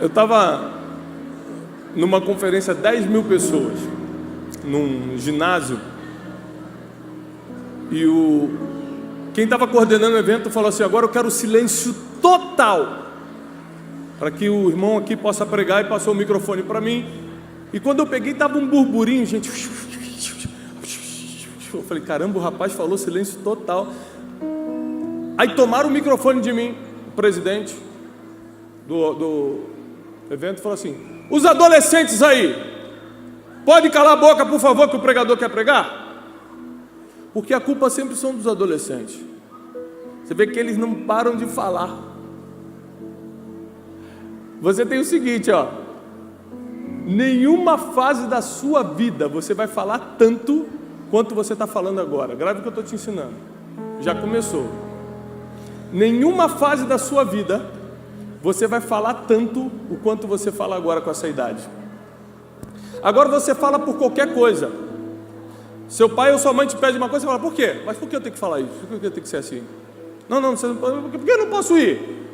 Eu estava numa conferência, 10 mil pessoas, num ginásio, e quem estava coordenando o evento falou assim: agora eu quero silêncio total, para que o irmão aqui possa pregar, e passou o microfone para mim. E quando eu peguei, estava um burburinho, gente. Eu falei: caramba, o rapaz falou silêncio total. Aí tomaram o microfone de mim, o presidente do evento falou assim: os adolescentes aí, pode calar a boca, por favor, que o pregador quer pregar? Porque a culpa sempre são dos adolescentes. Você vê que eles não param de falar. Você tem o seguinte, ó: nenhuma fase da sua vida você vai falar tanto quanto você está falando agora. Grave o que eu estou te ensinando. Já começou. Nenhuma fase da sua vida você vai falar tanto o quanto você fala agora com essa idade. Agora você fala por qualquer coisa. Seu pai ou sua mãe te pede uma coisa, você fala: por quê? Mas por que eu tenho que falar isso? Por que eu tenho que ser assim? Não, você não pode. Por que eu não posso ir?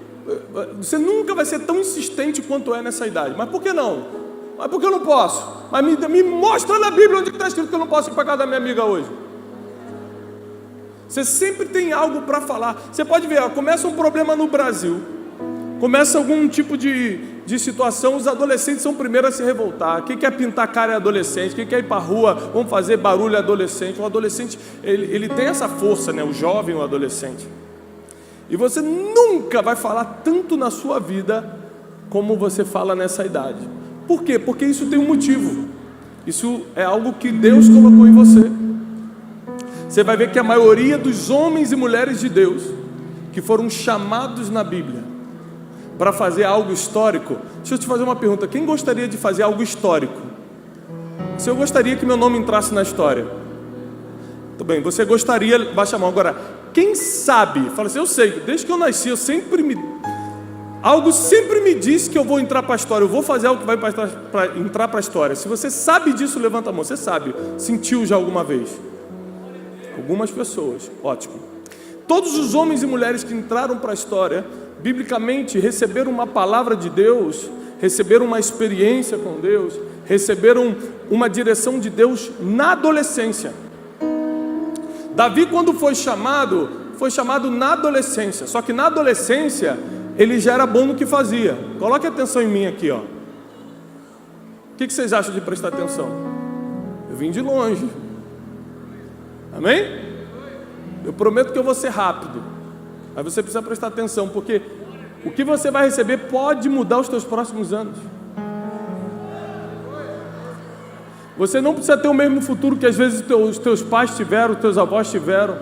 Você nunca vai ser tão insistente quanto é nessa idade. Mas por que não? Mas por que eu não posso? Mas me mostra na Bíblia onde está escrito que eu não posso ir para casa da minha amiga hoje. Você sempre tem algo para falar. Você pode ver, ó, começa um problema no Brasil, começa algum tipo de situação, os adolescentes são os primeiros a se revoltar. Quem quer pintar cara é adolescente, quem quer ir para a rua, vamos fazer barulho é adolescente. O adolescente, ele tem essa força, né? O jovem, o adolescente. E você nunca vai falar tanto na sua vida como você fala nessa idade. Por quê? Porque isso tem um motivo. Isso é algo que Deus colocou em você. Você vai ver que a maioria dos homens e mulheres de Deus que foram chamados na Bíblia para fazer algo histórico. Deixa eu te fazer uma pergunta: quem gostaria de fazer algo histórico? Se eu gostaria que meu nome entrasse na história, tudo bem, você gostaria, baixa a mão. Agora, quem sabe, fala assim: eu sei, desde que eu nasci, algo sempre me disse que eu vou entrar para a história, eu vou fazer algo que vai entrar para a história. Se você sabe disso, levanta a mão. Você sabe, sentiu já alguma vez? Algumas pessoas, ótimo. Todos os homens e mulheres que entraram para a história, biblicamente, receberam uma palavra de Deus, receberam uma experiência com Deus, receberam uma direção de Deus na adolescência. Davi, quando foi chamado na adolescência. Só que na adolescência ele já era bom no que fazia. Coloque atenção em mim aqui, ó. O que vocês acham de prestar atenção? Eu vim de longe. Amém? Eu prometo que eu vou ser rápido, mas você precisa prestar atenção, porque o que você vai receber pode mudar os teus próximos anos. Você não precisa ter o mesmo futuro que às vezes os teus pais tiveram, os teus avós tiveram.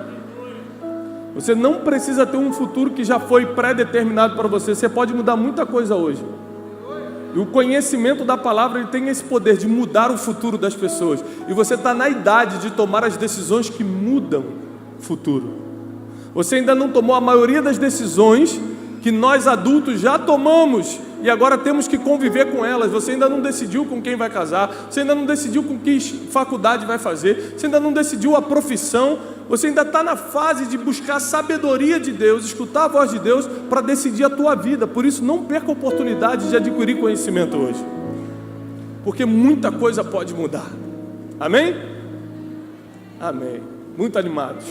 Você não precisa ter um futuro que já foi pré-determinado para você. Você pode mudar muita coisa hoje. E o conhecimento da palavra, ele tem esse poder de mudar o futuro das pessoas. E você está na idade de tomar as decisões que mudam o futuro. Você ainda não tomou a maioria das decisões que nós adultos já tomamos e agora temos que conviver com elas. Você ainda não decidiu com quem vai casar, você ainda não decidiu com que faculdade vai fazer, você ainda não decidiu a profissão, você ainda está na fase de buscar a sabedoria de Deus, escutar a voz de Deus para decidir a tua vida. Por isso, não perca a oportunidade de adquirir conhecimento hoje, porque muita coisa pode mudar. Amém? Amém. Muito animados.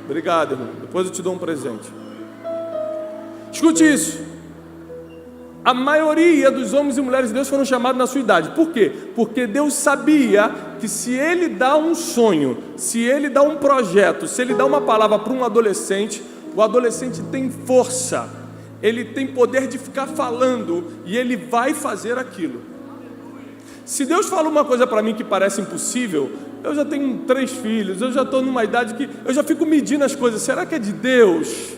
Obrigado, irmão. Depois eu te dou um presente. Escute isso. A maioria dos homens e mulheres de Deus foram chamados na sua idade. Por quê? Porque Deus sabia que se Ele dá um sonho, se Ele dá um projeto, se Ele dá uma palavra para um adolescente, o adolescente tem força, ele tem poder de ficar falando e ele vai fazer aquilo. Se Deus fala uma coisa para mim que parece impossível, eu já tenho 3 filhos, eu já estou numa idade que eu já fico medindo as coisas. Será que é de Deus?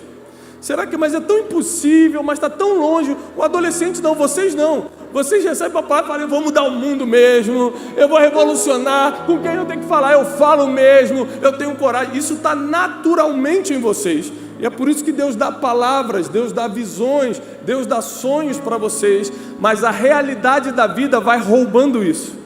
Será que, mas é tão impossível, mas está tão longe. O adolescente não, vocês não. Vocês recebem a palavra e falam: eu vou mudar o mundo mesmo, eu vou revolucionar. Com quem eu tenho que falar? Eu falo mesmo, eu tenho coragem. Isso está naturalmente em vocês. E é por isso que Deus dá palavras, Deus dá visões, Deus dá sonhos para vocês. Mas a realidade da vida vai roubando isso.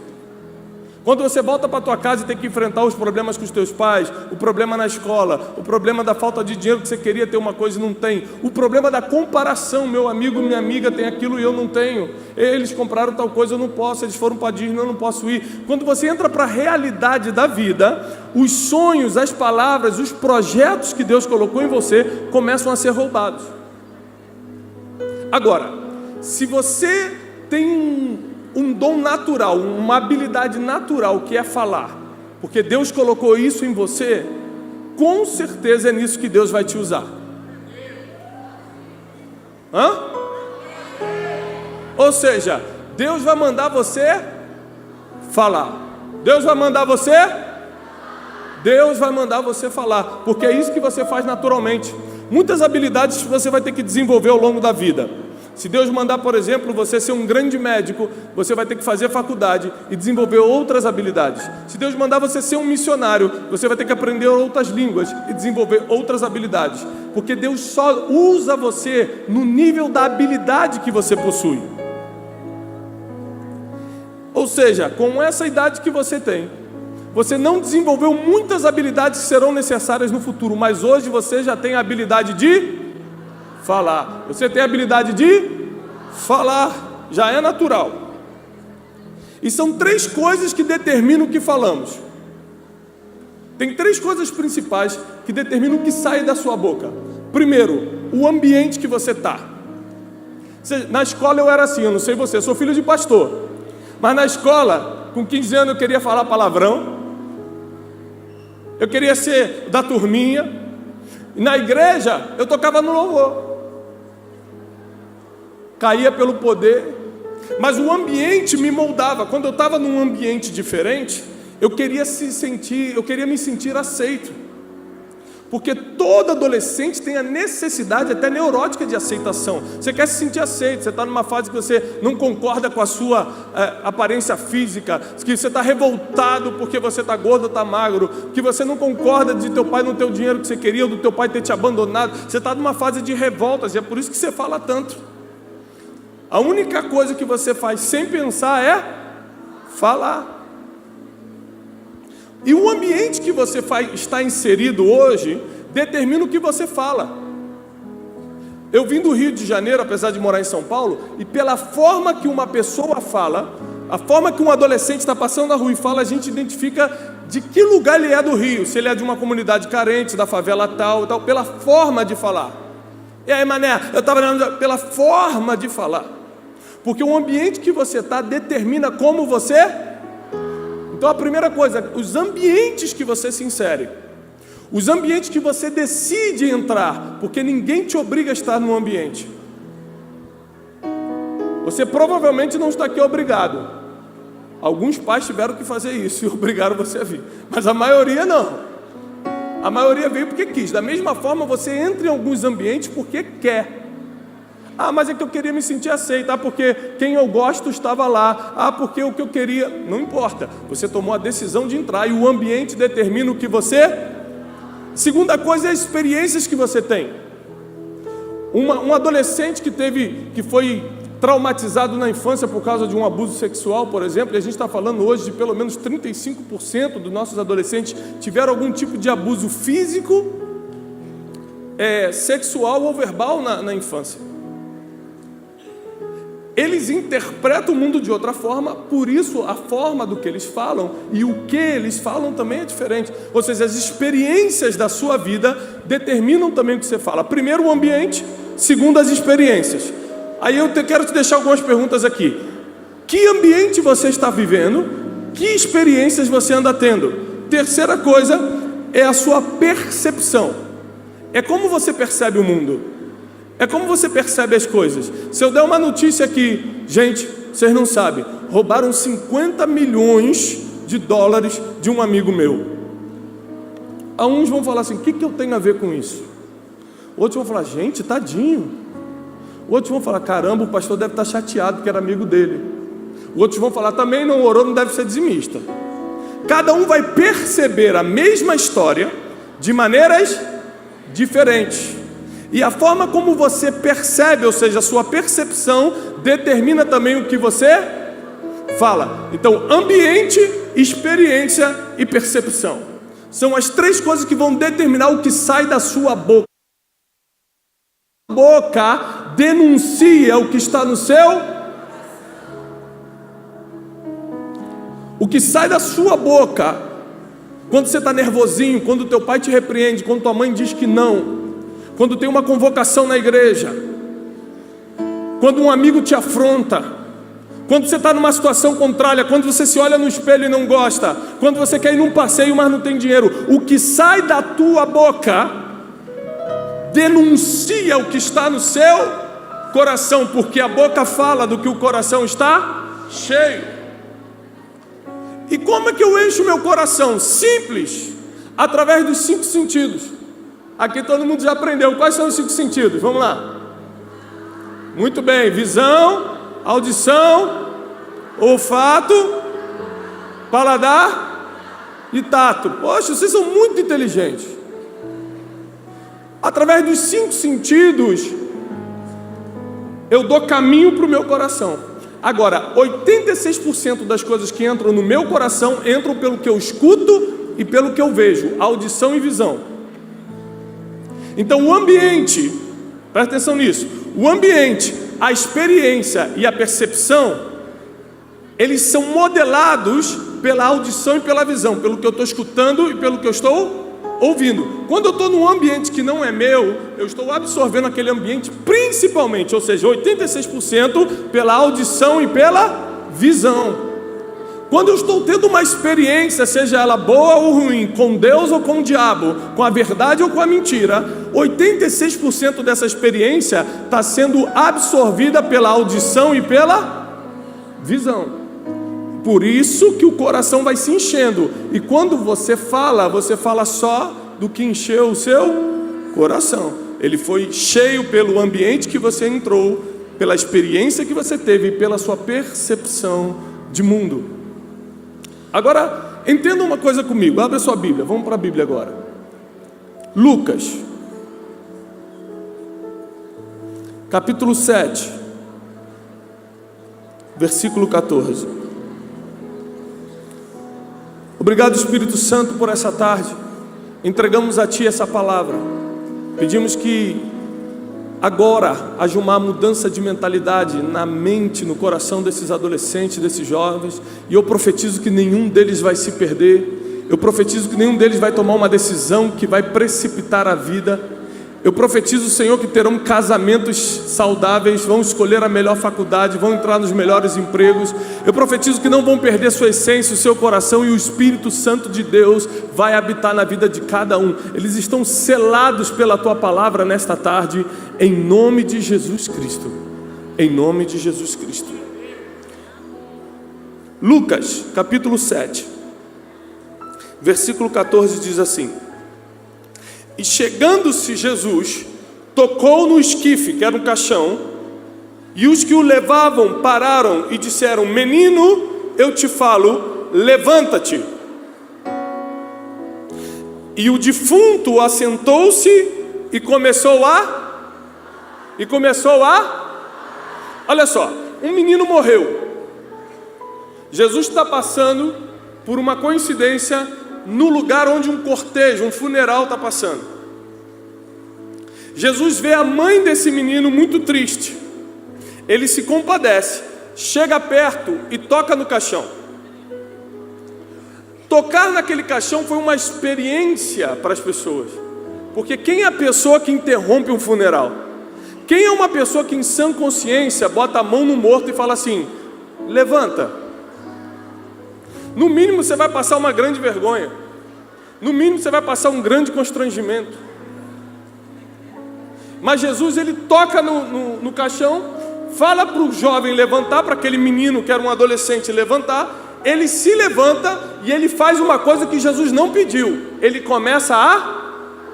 Quando você volta para a tua casa e tem que enfrentar os problemas com os teus pais, o problema na escola, o problema da falta de dinheiro, que você queria ter uma coisa e não tem, o problema da comparação, meu amigo, minha amiga tem aquilo e eu não tenho, eles compraram tal coisa, eu não posso, eles foram para Disney, eu não posso ir. Quando você entra para a realidade da vida, os sonhos, as palavras, os projetos que Deus colocou em você começam a ser roubados. Agora, se você tem um dom natural, uma habilidade natural que é falar, porque Deus colocou isso em você, com certeza é nisso que Deus vai te usar. Ou seja, Deus vai mandar você falar. Deus vai mandar você falar, porque é isso que você faz naturalmente. Muitas habilidades você vai ter que desenvolver ao longo da vida. Se Deus mandar, por exemplo, você ser um grande médico, você vai ter que fazer faculdade e desenvolver outras habilidades. Se Deus mandar você ser um missionário, você vai ter que aprender outras línguas e desenvolver outras habilidades. Porque Deus só usa você no nível da habilidade que você possui. Ou seja, com essa idade que você tem, você não desenvolveu muitas habilidades que serão necessárias no futuro, mas hoje você já tem a habilidade de falar. Você tem a habilidade de falar, já é natural. E são 3 coisas que determinam o que falamos. Tem 3 coisas principais que determinam o que sai da sua boca. Primeiro, o ambiente que você está. Na escola eu era assim, eu não sei você, eu sou filho de pastor. Mas na escola, com 15 anos eu queria falar palavrão. Eu queria ser da turminha. E na igreja eu tocava no louvor. Caía pelo poder, mas o ambiente me moldava. Quando eu estava num ambiente diferente, eu queria me sentir aceito, porque todo adolescente tem a necessidade até neurótica de aceitação. Você quer se sentir aceito, você está numa fase que você não concorda com a sua aparência física, que você está revoltado porque você está gordo ou está magro, que você não concorda de teu pai não ter o dinheiro que você queria, ou do teu pai ter te abandonado. Você está numa fase de revoltas, e é por isso que você fala tanto. A única coisa que você faz sem pensar é falar. E o ambiente que você está inserido hoje determina o que você fala. Eu vim do Rio de Janeiro, apesar de morar em São Paulo, e pela forma que uma pessoa fala, a forma que um adolescente está passando na rua e fala, a gente identifica de que lugar ele é do Rio, se ele é de uma comunidade carente, da favela tal e tal, pela forma de falar. E aí, mané, eu estava olhando pela forma de falar. Porque o ambiente que você está determina como você. Então a primeira coisa, os ambientes que você se insere, os ambientes que você decide entrar, porque ninguém te obriga a estar num ambiente. Você provavelmente não está aqui obrigado. Alguns pais tiveram que fazer isso e obrigaram você a vir, mas a maioria não. A maioria veio porque quis. Da mesma forma, você entra em alguns ambientes porque quer. Mas é que eu queria me sentir aceito. Porque quem eu gosto estava lá. Porque o que eu queria... Não importa. Você tomou a decisão de entrar e o ambiente determina o que você... Segunda coisa é as experiências que você tem. Um adolescente que foi traumatizado na infância por causa de um abuso sexual, por exemplo, e a gente está falando hoje de pelo menos 35% dos nossos adolescentes tiveram algum tipo de abuso físico, sexual ou verbal na infância. Eles interpretam o mundo de outra forma, por isso a forma do que eles falam e o que eles falam também é diferente. Ou seja, as experiências da sua vida determinam também o que você fala. Primeiro o ambiente, segundo as experiências. Aí eu quero te deixar algumas perguntas aqui. Que ambiente você está vivendo? Que experiências você anda tendo? Terceira coisa é a sua percepção. É como você percebe o mundo. É como você percebe as coisas. Se eu der uma notícia aqui, gente, vocês não sabem, roubaram 50 milhões de dólares de um amigo meu. Uns vão falar assim, o que eu tenho a ver com isso? Outros vão falar, gente, tadinho. Outros vão falar, caramba, o pastor deve estar chateado porque era amigo dele. Outros vão falar, também não orou, não deve ser dizimista. Cada um vai perceber a mesma história de maneiras diferentes. E a forma como você percebe, ou seja, a sua percepção, determina também o que você Fala. Então, ambiente, experiência e percepção. São as três coisas que vão determinar o que sai da sua boca. A boca denuncia o que está no seu. O que sai da sua boca, quando você está nervosinho, quando teu pai te repreende, quando tua mãe diz que não, quando tem uma convocação na igreja, quando um amigo te afronta, quando você está numa situação contrária, quando você se olha no espelho e não gosta, quando você quer ir num passeio, mas não tem dinheiro, o que sai da tua boca denuncia o que está no seu coração, porque a boca fala do que o coração está cheio. E como é que eu encho meu coração? Simples, através dos 5 sentidos. Aqui todo mundo já aprendeu. Quais são os 5 sentidos? Vamos lá. Muito bem, visão, audição, olfato, paladar e tato. Poxa, vocês são muito inteligentes. Através dos 5 sentidos, eu dou caminho para o meu coração. Agora, 86% das coisas que entram no meu coração entram pelo que eu escuto e pelo que eu vejo, audição e visão. Então o ambiente, presta atenção nisso, o ambiente, a experiência e a percepção, eles são modelados pela audição e pela visão, pelo que eu estou escutando e pelo que eu estou ouvindo. Quando eu estou num ambiente que não é meu, eu estou absorvendo aquele ambiente principalmente, ou seja, 86% pela audição e pela visão. Quando eu estou tendo uma experiência, seja ela boa ou ruim, com Deus ou com o diabo, com a verdade ou com a mentira, 86% dessa experiência está sendo absorvida pela audição e pela visão. Por isso que o coração vai se enchendo. E quando você fala só do que encheu o seu coração. Ele foi cheio pelo ambiente que você entrou, pela experiência que você teve e pela sua percepção de mundo. Agora, entenda uma coisa comigo. Abre a sua Bíblia. Vamos para a Bíblia agora. Lucas, capítulo 7, versículo 14. Obrigado, Espírito Santo, por essa tarde. Entregamos a Ti essa palavra. Pedimos que agora haja uma mudança de mentalidade na mente, no coração desses adolescentes, desses jovens. E eu profetizo que nenhum deles vai se perder. Eu profetizo que nenhum deles vai tomar uma decisão que vai precipitar a vida. Eu profetizo, Senhor, que terão casamentos saudáveis, vão escolher a melhor faculdade, vão entrar nos melhores empregos. Eu profetizo que não vão perder sua essência, o seu coração, e o Espírito Santo de Deus vai habitar na vida de cada um. Eles estão selados pela Tua palavra nesta tarde, em nome de Jesus Cristo. Em nome de Jesus Cristo. Lucas, capítulo 7, versículo 14 diz assim: E chegando-se Jesus, tocou no esquife, que era um caixão, e os que o levavam pararam e disseram: Menino, eu te falo, levanta-te. E o defunto assentou-se e começou a... Olha só, um menino morreu. Jesus está passando por uma coincidência no lugar onde um cortejo, um funeral está passando. Jesus vê a mãe desse menino muito triste. Ele se compadece, chega perto e toca no caixão. Tocar naquele caixão foi uma experiência para as pessoas. Porque quem é a pessoa que interrompe um funeral? Quem é uma pessoa que em sã consciência bota a mão no morto e fala assim: levanta? No mínimo você vai passar uma grande vergonha. No mínimo você vai passar um grande constrangimento. Mas Jesus, ele toca no caixão, fala para o jovem levantar, para aquele menino que era um adolescente levantar. Ele se levanta e ele faz uma coisa que Jesus não pediu. Ele começa a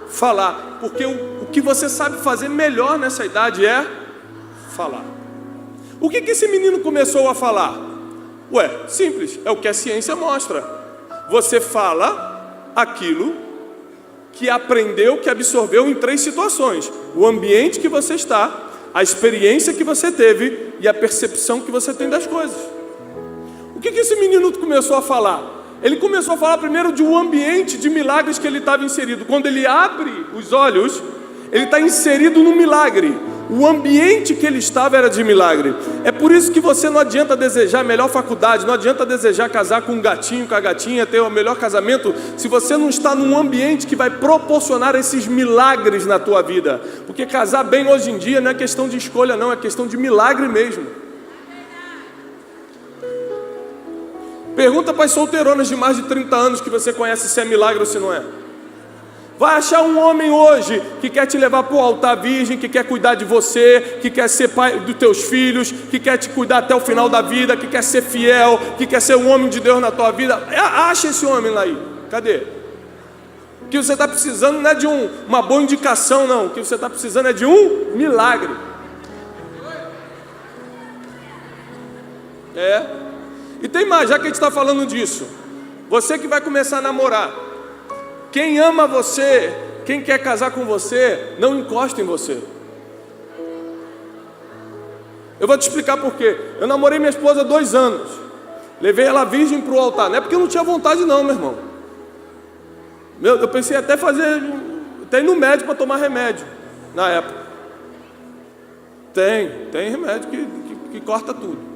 falar, porque o que você sabe fazer melhor nessa idade é falar. O que esse menino começou a falar? Simples, é o que a ciência mostra. Você fala aquilo que aprendeu, que absorveu em 3 situações: o ambiente que você está, a experiência que você teve e a percepção que você tem das coisas. O que esse menino começou a falar? Ele começou a falar primeiro de um ambiente de milagres que ele estava inserido. Quando ele abre os olhos, ele está inserido no milagre. O ambiente que ele estava era de milagre. É por isso que você não adianta desejar a melhor faculdade, não adianta desejar casar com um gatinho, com a gatinha, ter o melhor casamento, se você não está num ambiente que vai proporcionar esses milagres na tua vida. Porque casar bem hoje em dia não é questão de escolha não, é questão de milagre mesmo. Pergunta para as solteironas de mais de 30 anos que você conhece se é milagre ou se não é. Vai achar um homem hoje que quer te levar para o altar virgem, que quer cuidar de você, que quer ser pai dos teus filhos, que quer te cuidar até o final da vida, que quer ser fiel, que quer ser um homem de Deus na tua vida. Acha esse homem lá aí. Cadê? O que você está precisando não é de uma boa indicação, não. O que você está precisando é de um milagre. E tem mais, já que a gente está falando disso. Você que vai começar a namorar, quem ama você, quem quer casar com você, não encosta em você. Eu vou te explicar por quê. Eu namorei minha esposa há 2 anos. Levei ela virgem para o altar. Não é porque eu não tinha vontade não, meu irmão. Eu pensei até ir no médico para tomar remédio, na época. Tem remédio que corta tudo.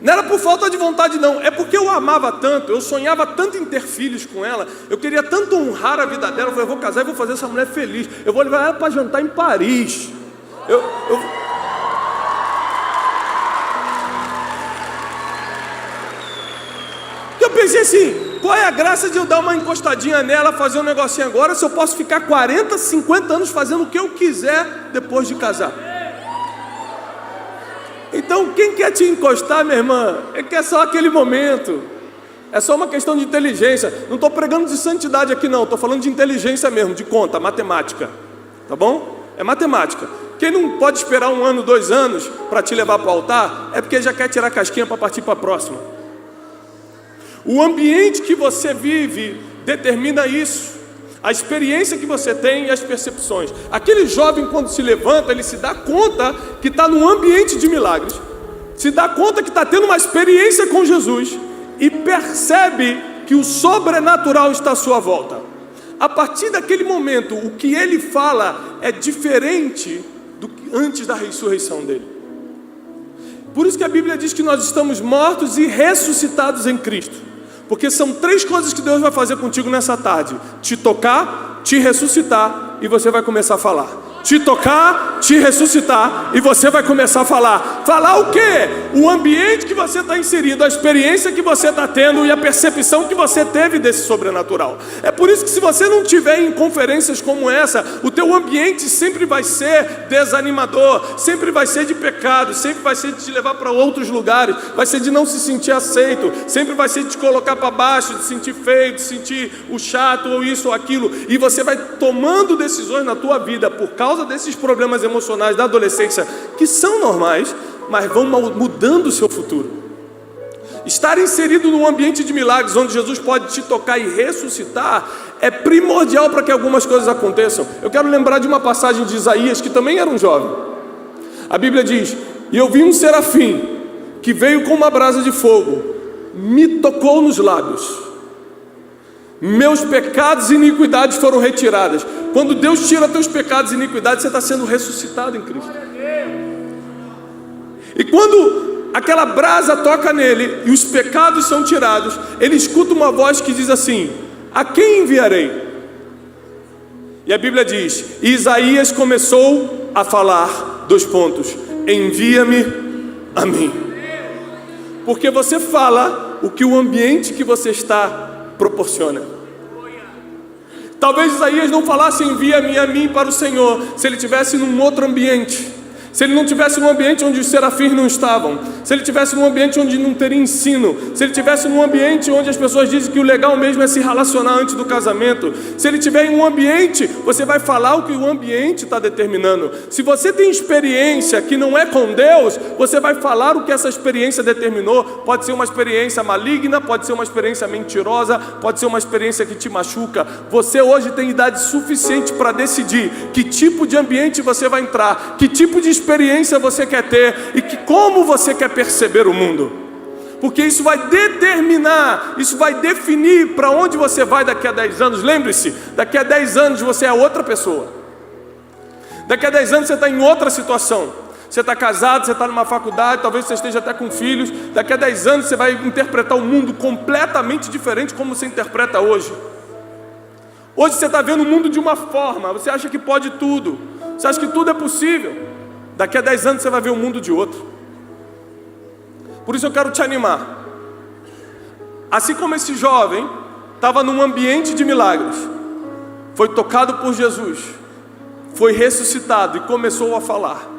Não era por falta de vontade não, é porque eu amava tanto, eu sonhava tanto em ter filhos com ela, eu queria tanto honrar a vida dela. Eu falei, eu vou casar e vou fazer essa mulher feliz, eu vou levar ela para jantar em Paris. Eu pensei assim, qual é a graça de eu dar uma encostadinha nela, fazer um negocinho agora, se eu posso ficar 40, 50 anos fazendo o que eu quiser depois de casar? Então, quem quer te encostar, minha irmã, é que é só aquele momento. É só uma questão de inteligência. Não estou pregando de santidade aqui não, estou falando de inteligência mesmo, de conta, matemática. Tá bom? É matemática. Quem não pode esperar 1 ano, 2 anos para te levar para o altar, é porque já quer tirar a casquinha para partir para a próxima. O ambiente que você vive determina isso. A experiência que você tem e as percepções. Aquele jovem, quando se levanta, ele se dá conta que está num ambiente de milagres, se dá conta que está tendo uma experiência com Jesus e percebe que o sobrenatural está à sua volta. A partir daquele momento, o que ele fala é diferente do que antes da ressurreição dele. Por isso que a Bíblia diz que nós estamos mortos e ressuscitados em Cristo. Porque são 3 coisas que Deus vai fazer contigo nessa tarde: te tocar, te ressuscitar e você vai começar a falar. Te tocar, te ressuscitar e você vai começar a falar. Falar o quê? O ambiente que você está inserido, a experiência que você está tendo e a percepção que você teve desse sobrenatural. É por isso que se você não tiver em conferências como essa, o teu ambiente sempre vai ser desanimador, sempre vai ser de pecado, sempre vai ser de te levar para outros lugares, vai ser de não se sentir aceito, sempre vai ser de te colocar para baixo, de sentir feio, de sentir o chato ou isso ou aquilo. E você vai tomando decisões na tua vida por causa desses problemas emocionais da adolescência, que são normais, mas vão mudando o seu futuro. Estar inserido num ambiente de milagres, onde Jesus pode te tocar e ressuscitar, é primordial para que algumas coisas aconteçam. Eu quero lembrar de uma passagem de Isaías, que também era um jovem. A Bíblia diz: e eu vi um serafim, que veio com uma brasa de fogo, me tocou nos lábios. Meus pecados e iniquidades foram retiradas. Quando Deus tira teus pecados e iniquidades, você está sendo ressuscitado em Cristo. E quando aquela brasa toca nele e os pecados são tirados, ele escuta uma voz que diz assim: a quem enviarei? E a Bíblia diz: e Isaías começou a falar, envia-me a mim. Porque você fala o que o ambiente que você está proporciona. Talvez Isaías não falasse envia-me a mim para o Senhor se ele estivesse num outro ambiente, se ele não tivesse num ambiente onde os serafins não estavam, se ele tivesse num ambiente onde não teria ensino, se ele tivesse num ambiente onde as pessoas dizem que o legal mesmo é se relacionar antes do casamento, se ele tiver em um ambiente, você vai falar o que o ambiente está determinando. Se você tem experiência que não é com Deus, você vai falar o que essa experiência determinou. Pode ser uma experiência maligna, pode ser uma experiência mentirosa, pode ser uma experiência que te machuca. Você hoje tem idade suficiente para decidir que tipo de ambiente você vai entrar, que tipo de experiência experiência você quer ter e como você quer perceber o mundo. Porque isso vai determinar, isso vai definir para onde você vai daqui a 10 anos. Lembre-se, daqui a 10 anos você é outra pessoa. Daqui a 10 anos você está em outra situação. Você está casado, você está numa faculdade, talvez você esteja até com filhos. Daqui a 10 anos você vai interpretar o mundo completamente diferente como você interpreta hoje. Hoje você está vendo o mundo de uma forma, você acha que pode tudo, você acha que tudo é possível. Daqui a 10 anos você vai ver o mundo de outro. Por isso eu quero te animar. Assim como esse jovem estava num ambiente de milagres, foi tocado por Jesus, foi ressuscitado e começou a falar.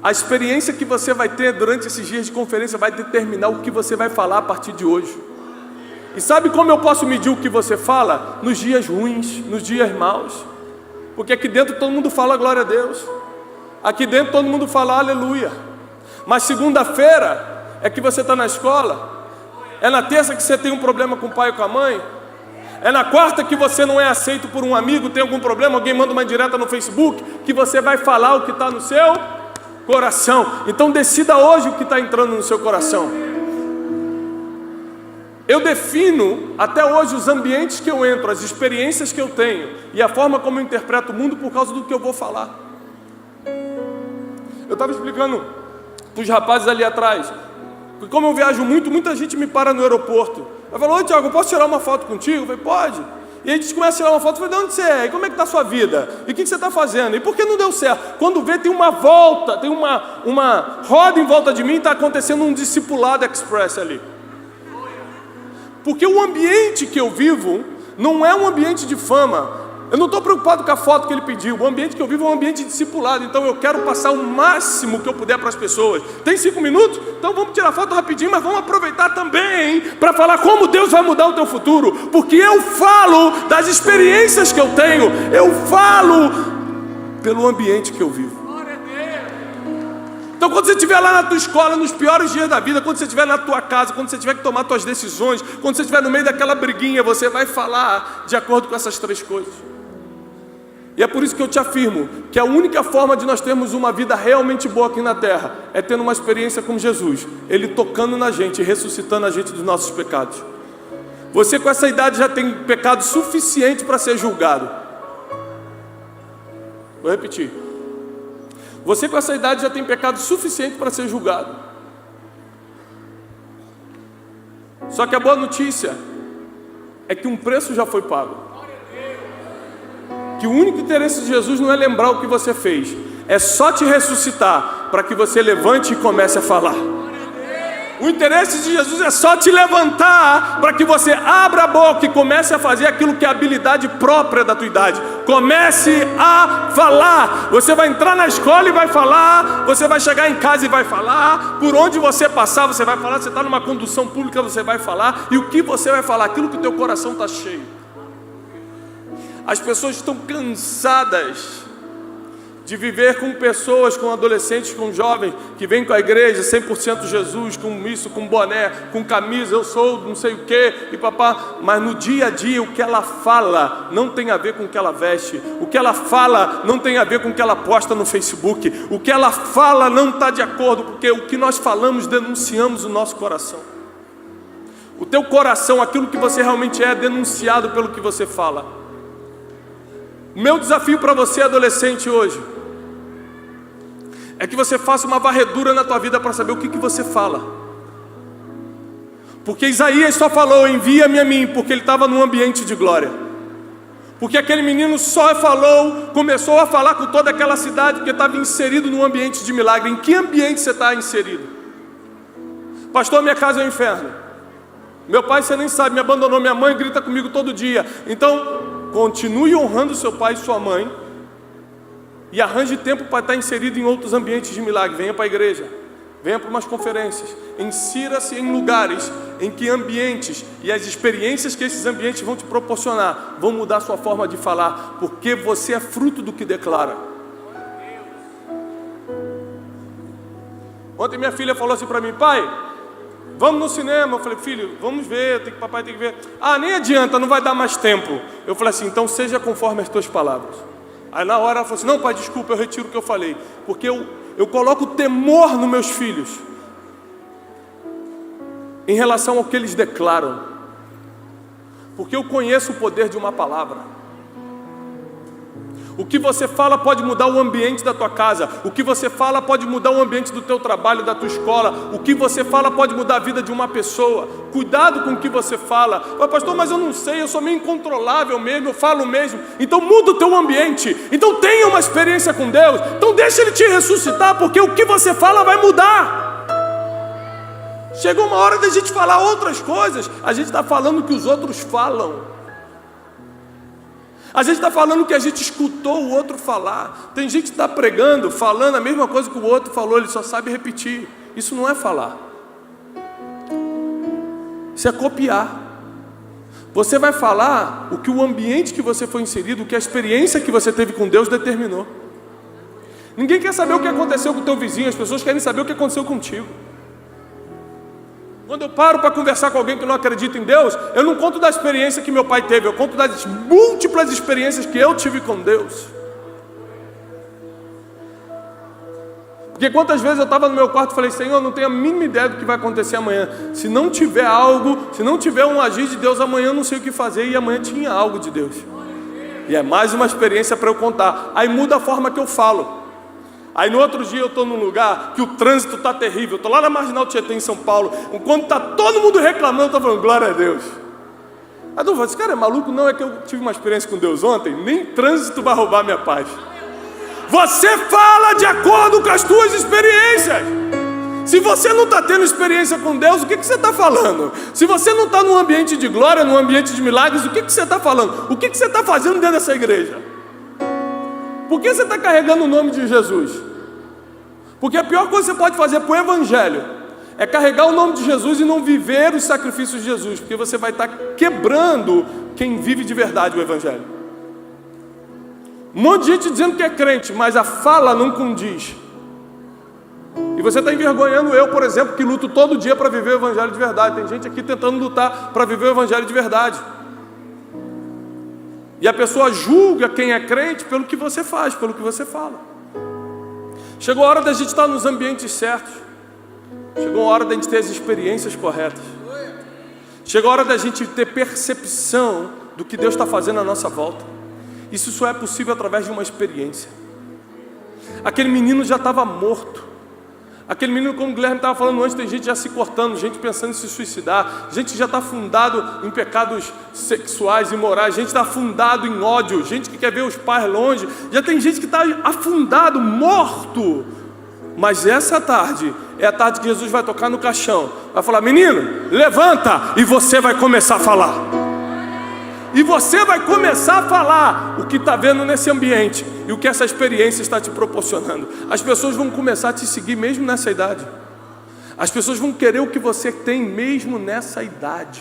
A experiência que você vai ter durante esses dias de conferência vai determinar o que você vai falar a partir de hoje. E sabe como eu posso medir o que você fala? Nos dias ruins, nos dias maus. Porque aqui dentro todo mundo fala glória a Deus. Aqui dentro todo mundo fala aleluia. Mas segunda-feira é que você está na escola. É na terça que você tem um problema com o pai ou com a mãe. É na quarta que você não é aceito por um amigo, tem algum problema, alguém manda uma indireta no Facebook, que você vai falar o que está no seu coração. Então decida hoje o que está entrando no seu coração. Eu defino até hoje os ambientes que eu entro, as experiências que eu tenho e a forma como eu interpreto o mundo por causa do que eu vou falar. Eu estava explicando para os rapazes ali atrás, que como eu viajo muito, muita gente me para no aeroporto. Eu falo: oi Tiago, eu posso tirar uma foto contigo? Eu falei: pode. E aí a gente começa a tirar uma foto. Eu falei: de onde você é? E como é que está a sua vida? E o que você está fazendo? E por que não deu certo? Quando vê, tem uma volta, tem uma roda em volta de mim, está acontecendo um discipulado express ali. Porque o ambiente que eu vivo não é um ambiente de fama. Eu não estou preocupado com a foto que ele pediu. O ambiente que eu vivo é um ambiente discipulado. Então eu quero passar o máximo que eu puder para as pessoas. Tem 5 minutos? Então vamos tirar foto rapidinho, mas vamos aproveitar também para falar como Deus vai mudar o teu futuro. Porque eu falo das experiências que eu tenho. Eu falo pelo ambiente que eu vivo. Então quando você estiver lá na tua escola, nos piores dias da vida, quando você estiver na tua casa, quando você tiver que tomar suas decisões, quando você estiver no meio daquela briguinha, você vai falar de acordo com essas 3 coisas. E é por isso que eu te afirmo que a única forma de nós termos uma vida realmente boa aqui na terra é tendo uma experiência com Jesus, Ele tocando na gente, ressuscitando a gente dos nossos pecados. Você com essa idade já tem pecado suficiente para ser julgado. Vou repetir. Você com essa idade já tem pecado suficiente para ser julgado. Só que a boa notícia é que um preço já foi pago. Que o único interesse de Jesus não é lembrar o que você fez, é só te ressuscitar para que você levante e comece a falar. O interesse de Jesus é só te levantar para que você abra a boca e comece a fazer aquilo que é a habilidade própria da tua idade. Comece a falar. Você vai entrar na escola e vai falar. Você vai chegar em casa e vai falar. Por onde você passar você vai falar. Você está numa condução pública, você vai falar. E o que você vai falar? Aquilo que o teu coração está cheio. As pessoas estão cansadas de viver com pessoas, com adolescentes, com jovens que vêm com a igreja 100% Jesus, com isso, com boné, com camisa, eu sou não sei o que e papá, mas no dia a dia o que ela fala não tem a ver com o que ela veste, o que ela fala não tem a ver com o que ela posta no Facebook, o que ela fala não está de acordo, porque o que nós falamos denunciamos o nosso coração. O teu coração, aquilo que você realmente é denunciado pelo que você fala. O meu desafio para você, adolescente, hoje é que você faça uma varredura na tua vida para saber o que você fala. Porque Isaías só falou: envia-me a mim, porque ele estava num ambiente de glória. Porque aquele menino só falou, começou a falar com toda aquela cidade, porque estava inserido num ambiente de milagre. Em que ambiente você está inserido? Pastor, minha casa é um inferno. Meu pai, você nem sabe, me abandonou. Minha mãe grita comigo todo dia. Então continue honrando seu pai e sua mãe e arranje tempo para estar inserido em outros ambientes de milagre. Venha para a igreja, venha para umas conferências, insira-se em lugares em que ambientes e as experiências que esses ambientes vão te proporcionar vão mudar a sua forma de falar, porque você é fruto do que declara. Ontem minha filha falou assim para mim: pai, vamos no cinema. Eu falei: filho, vamos ver, papai tem que ver. Ah, nem adianta, não vai dar mais tempo. Eu falei assim: então seja conforme as tuas palavras. Aí na hora ela falou assim: não pai, desculpa, eu retiro o que eu falei. Porque eu coloco temor nos meus filhos em relação ao que eles declaram, porque eu conheço o poder de uma palavra. O que você fala pode mudar o ambiente da tua casa. O que você fala pode mudar o ambiente do teu trabalho, da tua escola. O que você fala pode mudar a vida de uma pessoa. Cuidado com o que você fala. Pastor, mas eu não sei, eu sou meio incontrolável mesmo, eu falo mesmo. Então muda o teu ambiente. Então tenha uma experiência com Deus. Então deixa Ele te ressuscitar, porque o que você fala vai mudar. Chegou uma hora da gente falar outras coisas. A gente está falando o que os outros falam. A gente está falando que a gente escutou o outro falar. Tem gente que está pregando, falando a mesma coisa que o outro falou, ele só sabe repetir. Isso não é falar. Isso é copiar. Você vai falar o que o ambiente que você foi inserido, o que a experiência que você teve com Deus determinou. Ninguém quer saber o que aconteceu com o teu vizinho, as pessoas querem saber o que aconteceu contigo. Quando eu paro para conversar com alguém que não acredita em Deus, eu não conto da experiência que meu pai teve, eu conto das múltiplas experiências que eu tive com Deus. Porque quantas vezes eu estava no meu quarto e falei: Senhor, eu não tenho a mínima ideia do que vai acontecer amanhã. Se não tiver algo, se não tiver um agir de Deus amanhã, eu não sei o que fazer. E amanhã tinha algo de Deus. E é mais uma experiência para eu contar. Aí muda a forma que eu falo. Aí no outro dia eu estou num lugar que o trânsito está terrível. Eu estou lá na Marginal Tietê, em São Paulo. Quando está todo mundo reclamando, eu estou falando: glória a Deus. Aí eu falo: esse cara é maluco? Não, é que eu tive uma experiência com Deus ontem. Nem trânsito vai roubar minha paz. Você fala de acordo com as tuas experiências. Se você não está tendo experiência com Deus, o que você está falando? Se você não está num ambiente de glória, num ambiente de milagres, o que você está falando? O que você está fazendo dentro dessa igreja? Por que você está carregando o nome de Jesus? Porque a pior coisa que você pode fazer para o Evangelho é carregar o nome de Jesus e não viver os sacrifícios de Jesus, porque você vai estar quebrando quem vive de verdade o Evangelho. Um monte de gente dizendo que é crente, mas a fala não condiz. E você está envergonhando eu, por exemplo, que luto todo dia para viver o Evangelho de verdade. Tem gente aqui tentando lutar para viver o Evangelho de verdade. E a pessoa julga quem é crente pelo que você faz, pelo que você fala. Chegou a hora da gente estar nos ambientes certos. Chegou a hora da gente ter as experiências corretas. Chegou a hora da gente ter percepção do que Deus está fazendo à nossa volta. Isso só é possível através de uma experiência. Aquele menino já estava morto. Aquele menino, como o Guilherme estava falando antes, tem gente já se cortando, gente pensando em se suicidar, gente que já está afundado em pecados sexuais, imorais, gente está afundado em ódio, gente que quer ver os pais longe, já tem gente que está afundado, morto. Mas essa tarde é a tarde que Jesus vai tocar no caixão, vai falar: menino, levanta, e você vai começar a falar. E você vai começar a falar o que está vendo nesse ambiente e o que essa experiência está te proporcionando. As pessoas vão começar a te seguir mesmo nessa idade. As pessoas vão querer o que você tem mesmo nessa idade.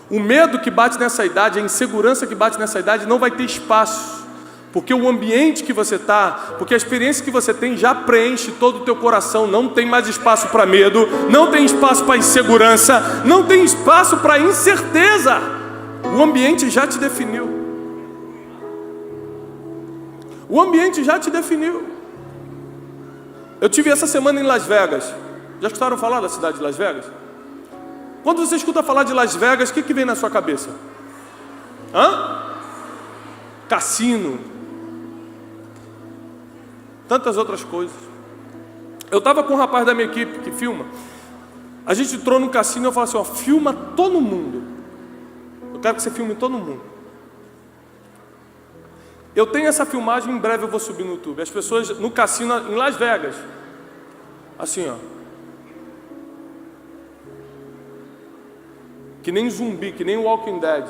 O medo que bate nessa idade, a insegurança que bate nessa idade não vai ter espaço. Porque o ambiente que você está, porque a experiência que você tem já preenche todo o teu coração. Não tem mais espaço para medo, não tem espaço para insegurança, não tem espaço para incerteza. O ambiente já te definiu. O ambiente já te definiu. Eu tive essa semana em Las Vegas. Já escutaram falar da cidade de Las Vegas? Quando você escuta falar de Las Vegas, o que vem na sua cabeça? Cassino. Tantas outras coisas. Eu estava com um rapaz da minha equipe que filma. A gente entrou no cassino e eu falei assim: ó, filma todo mundo. Eu quero que você filme todo mundo. Eu tenho essa filmagem, em breve eu vou subir no YouTube. As pessoas no cassino em Las Vegas, assim, ó, que nem zumbi, que nem Walking Dead.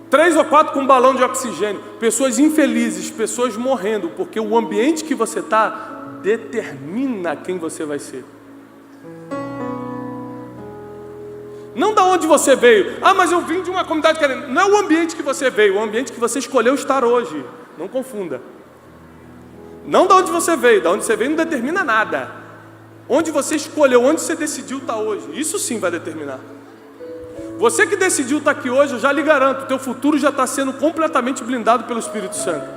3 ou 4 com um balão de oxigênio. Pessoas infelizes, pessoas morrendo, porque o ambiente que você está determina quem você vai ser. Não da onde você veio. Ah, mas eu vim de uma comunidade querendo. Não é o ambiente que você veio, é o ambiente que você escolheu estar hoje. Não confunda. Não da onde você veio. Da onde você veio não determina nada. Onde você escolheu, onde você decidiu estar hoje. Isso sim vai determinar. Você que decidiu estar aqui hoje, eu já lhe garanto, o teu futuro já está sendo completamente blindado pelo Espírito Santo.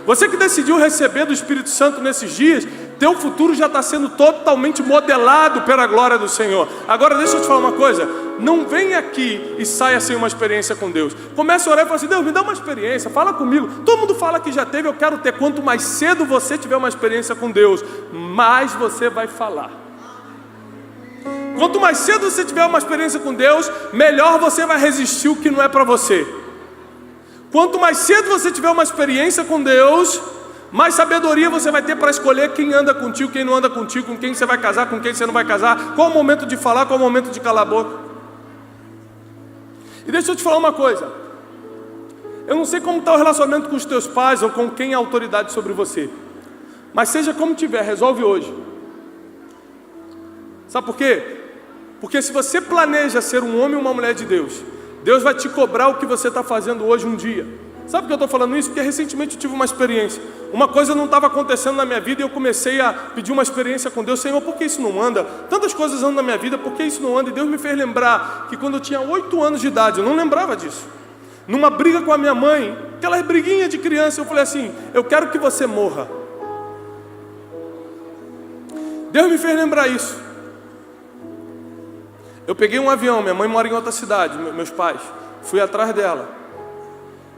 Você que decidiu receber do Espírito Santo nesses dias, teu futuro já está sendo totalmente modelado pela glória do Senhor. Agora deixa eu te falar uma coisa, não vem aqui e saia sem uma experiência com Deus. Comece a orar e fala assim: Deus, me dá uma experiência, fala comigo. Todo mundo fala que já teve, eu quero ter. Quanto mais cedo você tiver uma experiência com Deus, mais você vai falar. Quanto mais cedo você tiver uma experiência com Deus, melhor você vai resistir o que não é para você. Quanto mais cedo você tiver uma experiência com Deus, mais sabedoria você vai ter para escolher quem anda contigo, quem não anda contigo, com quem você vai casar, com quem você não vai casar, qual o momento de falar, qual o momento de calar a boca. E deixa eu te falar uma coisa, eu não sei como está o relacionamento com os teus pais ou com quem é autoridade sobre você, mas seja como tiver, resolve hoje. Sabe por quê? Porque se você planeja ser um homem ou uma mulher de Deus, Deus vai te cobrar o que você está fazendo hoje um dia. Sabe por que eu estou falando isso? Porque recentemente eu tive uma experiência. Uma coisa não estava acontecendo na minha vida e eu comecei a pedir uma experiência com Deus. Senhor, por que isso não anda? Tantas coisas andam na minha vida, por que isso não anda? E Deus me fez lembrar que quando eu tinha 8 anos de idade, eu não lembrava disso, numa briga com a minha mãe, aquela briguinha de criança, eu falei assim: eu quero que você morra. Deus me fez lembrar isso. Eu peguei um avião, minha mãe mora em outra cidade, meus pais, fui atrás dela,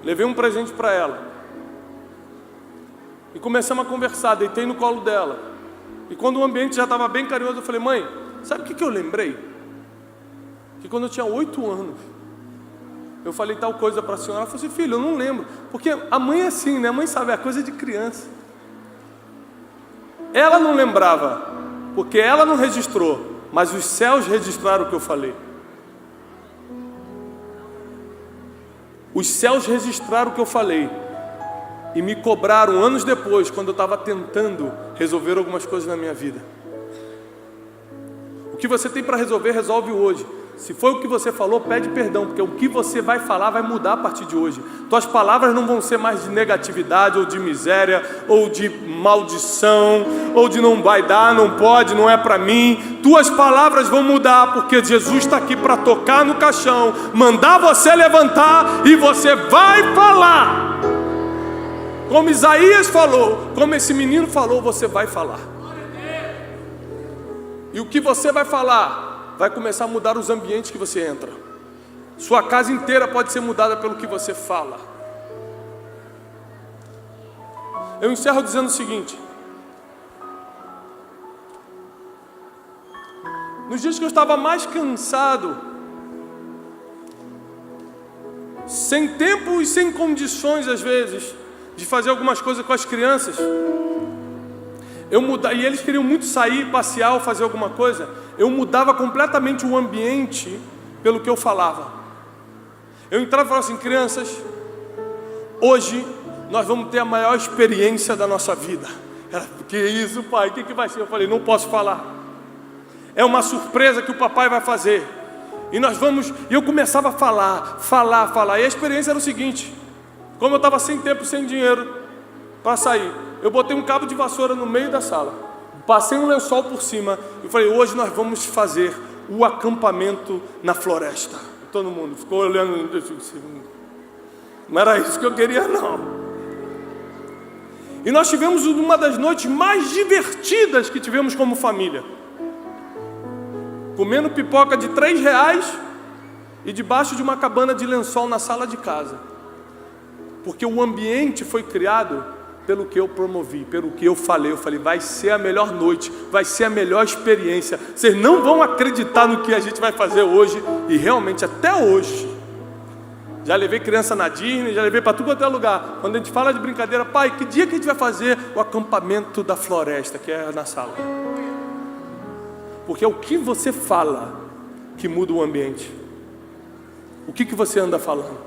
levei um presente para ela e começamos a conversar, deitei no colo dela. E quando o ambiente já estava bem carinhoso, eu falei: mãe, sabe o que eu lembrei? Que quando eu tinha 8 anos, eu falei tal coisa para a senhora. Ela falou assim: filho, eu não lembro, porque a mãe é assim, né? A mãe sabe, é coisa de criança. Ela não lembrava, porque ela não registrou, mas os céus registraram o que eu falei. Os céus registraram o que eu falei e me cobraram anos depois, quando eu estava tentando resolver algumas coisas na minha vida. O que você tem para resolver, resolve hoje. Se foi o que você falou, pede perdão, porque o que você vai falar vai mudar a partir de hoje. Tuas palavras não vão ser mais de negatividade, ou de miséria, ou de maldição, ou de não vai dar, não pode, não é para mim. Tuas palavras vão mudar, porque Jesus está aqui para tocar no caixão, mandar você levantar e você vai falar. Como Isaías falou, como esse menino falou, você vai falar. E o que você vai falar vai começar a mudar os ambientes que você entra. Sua casa inteira pode ser mudada pelo que você fala. Eu encerro dizendo o seguinte: nos dias que eu estava mais cansado, sem tempo e sem condições às vezes de fazer algumas coisas com as crianças, e eles queriam muito sair, passear ou fazer alguma coisa, eu mudava completamente o ambiente pelo que eu falava. Eu entrava e falava assim: crianças, hoje nós vamos ter a maior experiência da nossa vida. Ela: que isso, pai? O que vai ser? Eu falei: não posso falar. É uma surpresa que o papai vai fazer. E nós vamos... E eu começava a falar. E a experiência era o seguinte: como eu estava sem tempo, sem dinheiro para sair, eu botei um cabo de vassoura no meio da sala, passei um lençol por cima e falei: hoje nós vamos fazer o acampamento na floresta. Todo mundo ficou olhando. Não era isso que eu queria, não. E nós tivemos uma das noites mais divertidas que tivemos como família, comendo pipoca de R$3 e debaixo de uma cabana de lençol na sala de casa, porque o ambiente foi criado pelo que eu promovi, pelo que eu falei. Eu falei: vai ser a melhor noite, vai ser a melhor experiência. Vocês não vão acreditar no que a gente vai fazer hoje. E realmente, até hoje, já levei criança na Disney, já levei para tudo até lugar. Quando a gente fala de brincadeira: pai, que dia que a gente vai fazer o acampamento da floresta, que é na sala? Porque é o que você fala que muda o ambiente. O que você anda falando?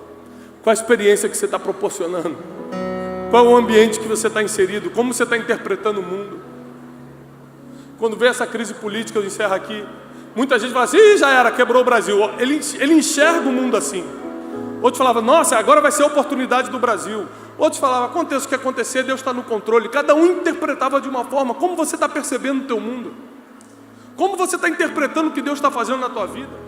Qual a experiência que você está proporcionando? Qual o ambiente que você está inserido? Como você está interpretando o mundo? Quando vem essa crise política, eu encerro aqui, muita gente fala assim: ih, já era, quebrou o Brasil. Ele enxerga o mundo assim. Outros falavam: nossa, agora vai ser a oportunidade do Brasil. Outros falavam: aconteça o que acontecer, Deus está no controle. Cada um interpretava de uma forma. Como você está percebendo o teu mundo? Como você está interpretando o que Deus está fazendo na tua vida?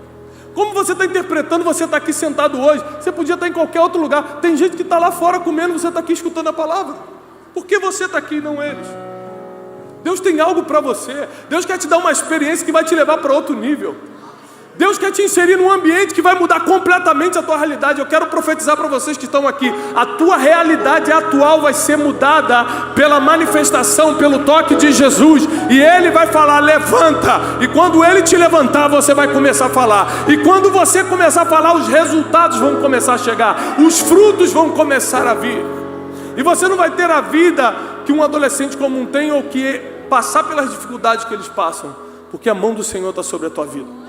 Como você está interpretando você está aqui sentado hoje? Você podia estar em qualquer outro lugar. Tem gente que está lá fora comendo, você está aqui escutando a palavra. Por que você está aqui e não eles? Deus tem algo para você. Deus quer te dar uma experiência que vai te levar para outro nível. Deus quer te inserir num ambiente que vai mudar completamente a tua realidade. Eu quero profetizar para vocês que estão aqui: a tua realidade atual vai ser mudada pela manifestação, pelo toque de Jesus. E Ele vai falar: levanta. E quando Ele te levantar, você vai começar a falar. E quando você começar a falar, os resultados vão começar a chegar, os frutos vão começar a vir. E você não vai ter a vida que um adolescente comum tem, ou que passar pelas dificuldades que eles passam, porque a mão do Senhor está sobre a tua vida.